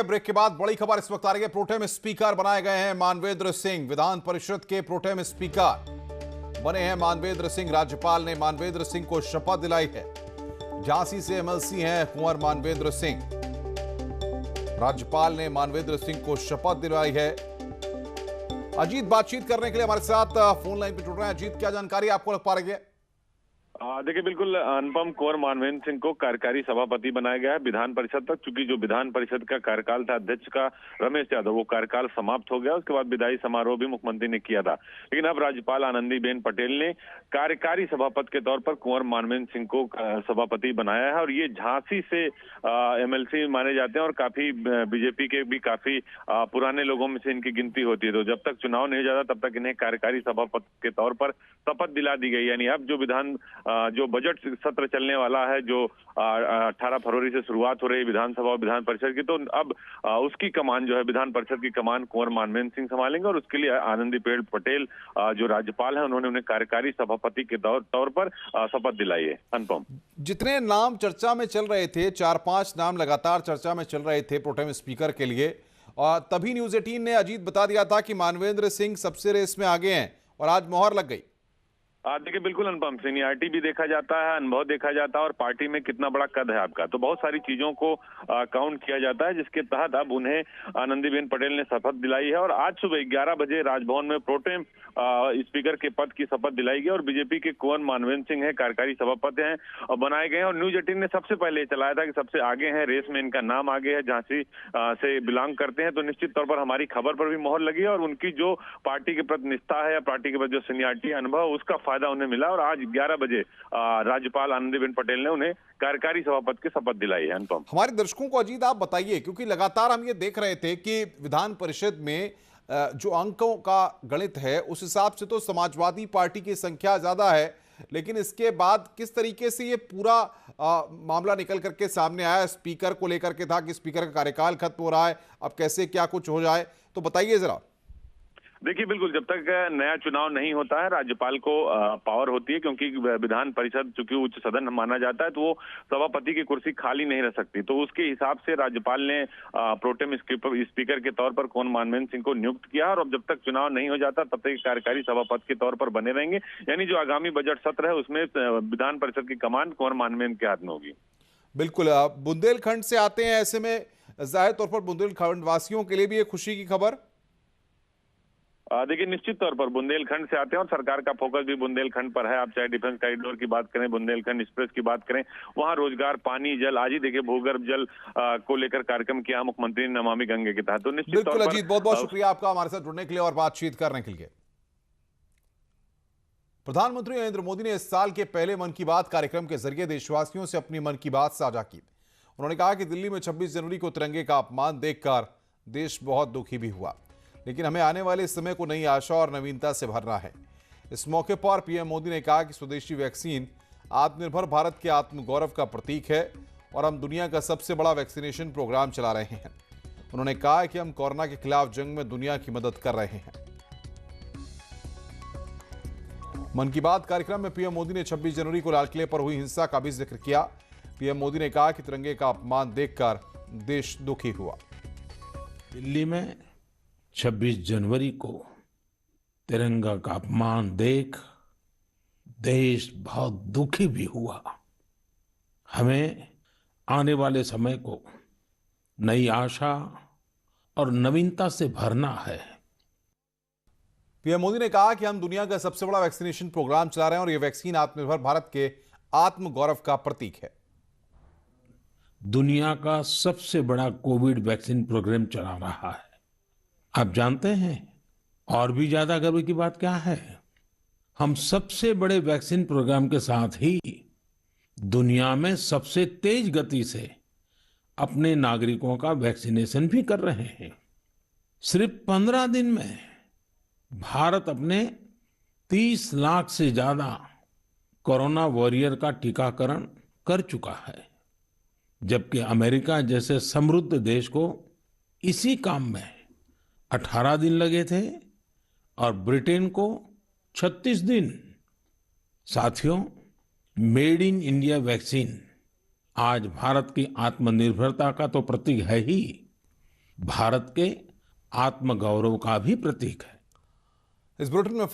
Break के बाद बड़ी खबर इस वक्त आ रही है। प्रोटेम स्पीकर बनाए गए हैं मानवेंद्र सिंह। विधान परिषद के प्रोटेम स्पीकर बने हैं मानवेंद्र सिंह। राज्यपाल ने मानवेंद्र सिंह को शपथ दिलाई है। झांसी से एमएलसी हैं कुंवर मानवेंद्र सिंह। राज्यपाल ने मानवेंद्र सिंह को शपथ दिलाई है। अजीत बातचीत करने के लिए हमारे साथ फोन लाइन पर जुड़ रहे हैं। अजीत, क्या जानकारी आपको लग पा रही है? देखिए, बिल्कुल अनुपम कुंवर मानवेंद्र सिंह को कार्यकारी सभापति बनाया गया है विधान परिषद तक, क्योंकि जो विधान परिषद का कार्यकाल था अध्यक्ष का रमेश यादव, वो कार्यकाल समाप्त हो गया। उसके बाद विदाई समारोह भी मुख्यमंत्री ने किया था, लेकिन अब राज्यपाल आनंदीबेन पटेल ने कार्यकारी सभापति के तौर पर कुंवर मानवेंद्र सिंह को सभापति बनाया है। और ये झांसी से एमएलसी माने जाते हैं और काफी बीजेपी के भी काफी पुराने लोगों में से इनकी गिनती होती है। तो जब तक चुनाव नहीं हो जाता तब तक इन्हें कार्यकारी सभापति के तौर पर शपथ दिला दी गई। यानी अब जो बजट सत्र चलने वाला है, जो 18 फरवरी से शुरुआत हो रही है विधानसभा और विधान परिषद की, तो अब उसकी कमान जो है विधान परिषद की कमान कुंवर मानवेंद्र सिंह संभालेंगे। और उसके लिए आनंदीबेन पटेल जो राज्यपाल हैं, उन्होंने उन्हें कार्यकारी सभापति के तौर पर शपथ दिलाई है। अनुपम, जितने नाम चर्चा में चल रहे थे, 4-5 नाम लगातार चर्चा में चल रहे थे प्रोटेम स्पीकर के लिए, और तभी न्यूज 18 ने अजीत बता दिया था कि मानवेंद्र सिंह सबसे रेस में आगे हैं और आज मोहर लग गई। देखिए, बिल्कुल अनुपम, सीनियरिटी भी देखा जाता है, अनुभव देखा जाता है और पार्टी में कितना बड़ा कद है आपका, तो बहुत सारी चीजों को काउंट किया जाता है, जिसके तहत अब उन्हें आनंदीबेन पटेल ने शपथ दिलाई है। और आज सुबह 11 बजे राजभवन में प्रोटेम स्पीकर के पद की शपथ दिलाई गई। और बीजेपी के कुंवर मानवेंद्र सिंह है कार्यकारी सभापति हैं और बनाए गए हैं। और न्यूज 18 ने सबसे पहले चलाया था कि सबसे आगे हैं, रेस में इनका नाम आगे है, झांसी से बिलोंग करते हैं। तो निश्चित तौर पर हमारी खबर पर भी मोहर लगी है और उनकी जो पार्टी के प्रति निष्ठा है या पार्टी के प्रति जो सीनियरिटी अनुभव, उसका फायदा उन्हें मिला। और आज 11 बजे राज्यपाल आनंदीबेन पटेल ने उन्हें कार्यकारी सभापति की शपथ दिलाई है। अनुपम, हमारे दर्शकों को अजीत आप बताइए, क्योंकि लगातार हम ये देख रहे थे कि विधान परिषद में जो अंकों का गणित है उस हिसाब से तो समाजवादी पार्टी की संख्या ज्यादा है, लेकिन इसके बाद किस तरीके से ये पूरा मामला निकल करके सामने आया? स्पीकर को लेकर के था कि स्पीकर का कार्यकाल खत्म हो रहा है, अब कैसे क्या कुछ हो जाए, तो बताइए जरा। देखिए, बिल्कुल, जब तक नया चुनाव नहीं होता है राज्यपाल को पावर होती है, क्योंकि विधान परिषद चूंकि उच्च सदन माना जाता है, तो वो सभापति की कुर्सी खाली नहीं रह सकती। तो उसके हिसाब से राज्यपाल ने प्रोटेम स्पीकर के तौर पर कुंवर मानवेंद्र सिंह को नियुक्त किया। और अब जब तक चुनाव नहीं हो जाता तब तक कार्यकारी सभापति के तौर पर बने रहेंगे। यानी जो आगामी बजट सत्र है उसमें विधान परिषद की कमान कुंवर मानवेंद्र के हाथ में होगी। बिल्कुल, बुंदेलखंड से आते हैं, ऐसे में जाहिर तौर पर बुंदेलखंड वासियों के लिए भी एक खुशी की खबर। देखिए, निश्चित तौर पर बुंदेलखंड से आते हैं और सरकार का फोकस भी बुंदेलखंड पर है। आप चाहे डिफेंस कॉरिडोर की बात करें, बुंदेलखंड एक्सप्रेस की बात करें, वहां रोजगार, पानी, जल, आज ही देखिए भूगर्भ जल को लेकर कार्यक्रम किया मुख्यमंत्री ने नमामि गंगे के तहत। तो निश्चित तौर पर अजीत, बहुत बहुत शुक्रिया आपका हमारे साथ जुड़ने के लिए और बातचीत करने के लिए। प्रधानमंत्री नरेंद्र मोदी ने इस साल के पहले मन की बात कार्यक्रम के जरिए देशवासियों से अपनी मन की बात साझा की। उन्होंने कहा कि दिल्ली में 26 जनवरी को तिरंगे का अपमान देखकर देश बहुत दुखी भी हुआ, लेकिन हमें आने वाले समय को नई आशा और नवीनता से भरना है। इस मौके पर पीएम मोदी ने कहा कि स्वदेशी वैक्सीन आत्मनिर्भर भारत के आत्मगौरव का प्रतीक है और हम दुनिया का सबसे बड़ा वैक्सीनेशन प्रोग्राम चला रहे हैं। उन्होंने कहा कि हम कोरोना के खिलाफ जंग में दुनिया की मदद कर रहे हैं। मन की बात कार्यक्रम में पीएम मोदी ने 26 जनवरी को लाल किले पर हुई हिंसा का भी जिक्र किया। पीएम मोदी ने कहा कि तिरंगे का अपमान देखकर देश दुखी हुआ। दिल्ली में 26 जनवरी को तिरंगा का अपमान देख देश बहुत दुखी भी हुआ। हमें आने वाले समय को नई आशा और नवीनता से भरना है। पीएम मोदी ने कहा कि हम दुनिया का सबसे बड़ा वैक्सीनेशन प्रोग्राम चला रहे हैं और यह वैक्सीन आत्मनिर्भर भारत के आत्मगौरव का प्रतीक है। दुनिया का सबसे बड़ा कोविड वैक्सीन प्रोग्राम चला रहा है। आप जानते हैं और भी ज्यादा गर्व की बात क्या है? हम सबसे बड़े वैक्सीन प्रोग्राम के साथ ही दुनिया में सबसे तेज गति से अपने नागरिकों का वैक्सीनेशन भी कर रहे हैं। सिर्फ 15 दिन में भारत अपने 30 लाख से ज्यादा कोरोना वॉरियर का टीकाकरण कर चुका है, जबकि अमेरिका जैसे समृद्ध देश को इसी काम में 18 दिन लगे थे और ब्रिटेन को 36 दिन। साथियों, मेड इन इंडिया वैक्सीन आज भारत की आत्मनिर्भरता का तो प्रतीक है ही, भारत के आत्मगौरव का भी प्रतीक है। इस बुलेटिन में